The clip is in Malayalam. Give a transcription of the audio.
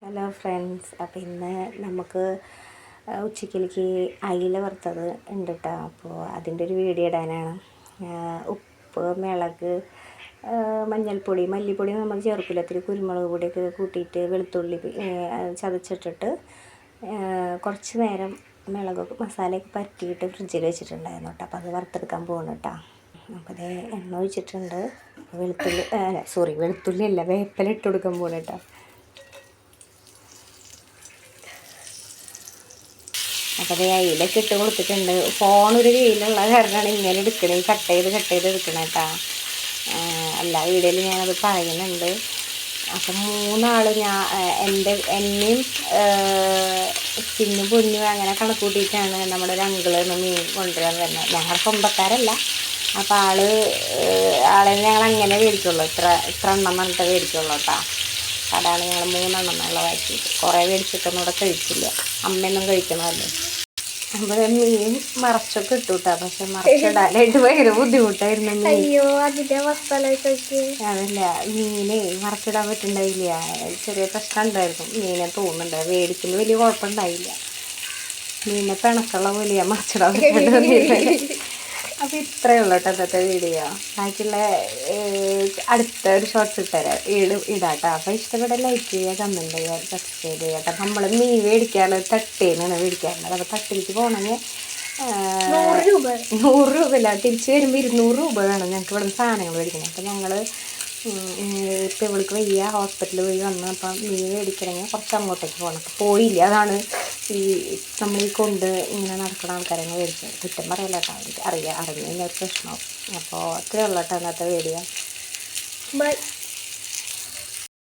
ഹലോ ഫ്രണ്ട്സ്, അപ്പോൾ ഇന്ന് നമുക്ക് ഉച്ചക്കിലേക്ക് അയില വറുത്തത് ഉണ്ട് കേട്ടോ. അപ്പോൾ അതിൻ്റെ ഒരു വീഡിയോ ഇടാനാണ്. ഉപ്പ്, മിളക്, മഞ്ഞൾപ്പൊടി, മല്ലിപ്പൊടി നമ്മൾ ചേർക്കില്ല, ഇത്തിരി കുരുമുളക് പൊടിയൊക്കെ കൂട്ടിയിട്ട് വെളുത്തുള്ളി ചതച്ചിട്ടിട്ട് കുറച്ച് നേരം മിളകൊക്കെ മസാലയൊക്കെ പരത്തിയിട്ട് ഫ്രിഡ്ജിൽ വെച്ചിട്ടുണ്ടായിരുന്നു കേട്ടോ. അപ്പോൾ അത് വറുത്തെടുക്കാൻ പോകണം കേട്ടോ. അപ്പോൾ അത് എണ്ണ ഒഴിച്ചിട്ടുണ്ട്. വെളുത്തുള്ളി അല്ല, വേപ്പില ഇട്ട് കൊടുക്കാൻ പോകണം കേട്ടോ. അപ്പോൾ അത് അയിലൊക്കെ ഇട്ട് കൊടുത്തിട്ടുണ്ട്. ഫോണൊരു കയ്യിലുള്ള കാരണമാണ് ഇങ്ങനെ എടുക്കണേ, കട്ട് ചെയ്ത് എടുക്കണേ കേട്ടോ. എല്ലാ വീഡിയോയിലും ഞാനത് പറയുന്നുണ്ട്. അപ്പം മൂന്നാൾ എന്നെയും പിന്നും പൊന്നും അങ്ങനെ കണക്കൂട്ടിയിട്ടാണ് നമ്മുടെ ഒരു അങ്കിള് മീൻ കൊണ്ടുവരാൻ വരുന്നത്. ഞങ്ങൾ സ്വന്തക്കാരല്ല. അപ്പോൾ ആളെ ഞങ്ങൾ അങ്ങനെ മേടിക്കുള്ളൂ, ഇത്ര എണ്ണം പറഞ്ഞിട്ട് മേടിക്കുള്ളൂ കേട്ടോ. അതാണ് ഞങ്ങൾ 3 എണ്ണം വായിച്ചിട്ട് കുറേ മേടിച്ചിട്ടൊന്നും ഇവിടെ കഴിച്ചില്ല. അമ്മയൊന്നും കഴിക്കണമല്ലോ. അപ്പോൾ മീൻ മറച്ചൊക്കെ ഇട്ടു കേട്ടോ. പക്ഷെ മറച്ചിടാനായിട്ട് ഭയങ്കര ബുദ്ധിമുട്ടായിരുന്നു. അതല്ല, മീന് മറച്ചിടാൻ പറ്റുന്നുണ്ടായില്ല. ചെറിയ പ്രശ്നം ഉണ്ടായിരുന്നു. മീനെ തോന്നുന്നുണ്ട് മേടിക്കുമ്പോൾ വലിയ കുഴപ്പമുണ്ടായില്ല. മീനെ പിണക്കുള്ള പോലെയാ മറച്ചിടാൻ പറ്റുന്നുണ്ട്. അപ്പോൾ ഇത്രയേ ഉള്ളൂ കേട്ടോ ഇന്നത്തെ വീഡിയോ. ബാക്കിയുള്ള അടുത്തൊരു ഷോർട്സ് ഇടാട്ടോ. അപ്പോൾ ഇഷ്ടപ്പെട്ട ലൈക്ക് ചെയ്യുക, കമൻറ്റ് ചെയ്യുക, സബ്സ്ക്രൈബ് ചെയ്യുക കേട്ടോ. നമ്മൾ മീൻ മേടിക്കാറുള്ളത് തട്ടേന്നാണ് മേടിക്കാറുള്ളത്. അപ്പോൾ തട്ടിലേക്ക് പോകണമെങ്കിൽ 100 രൂപ അല്ല, തിരിച്ച് വരുമ്പോൾ 200 രൂപ വേണം ഞങ്ങൾക്ക് ഇവിടെ സാധനങ്ങൾ മേടിക്കണം. അപ്പോൾ ഞങ്ങൾ ഇപ്പോൾ ഇവൾക്ക് വയ്യ, ഹോസ്പിറ്റലിൽ പോയി വന്ന്. അപ്പം മീൻ മേടിക്കണമെങ്കിൽ കുറച്ച് അങ്ങോട്ടേക്ക് പോകണം. അപ്പോൾ പോയില്ല. അതാണ് നമ്മൾ കൊണ്ട് ഇങ്ങനെ നടക്കുന്ന ആൾക്കാരെ മേടിച്ചത്. കുറ്റം പറയല്ല കേട്ടോ, അവർക്ക് അറിഞ്ഞു കഴിഞ്ഞാൽ ഒരു പ്രശ്നമാവും. അപ്പോൾ അത്രയേ ഉള്ളൂ കേട്ടോ ഇന്നത്തെ വീഡിയോ. ബൈ.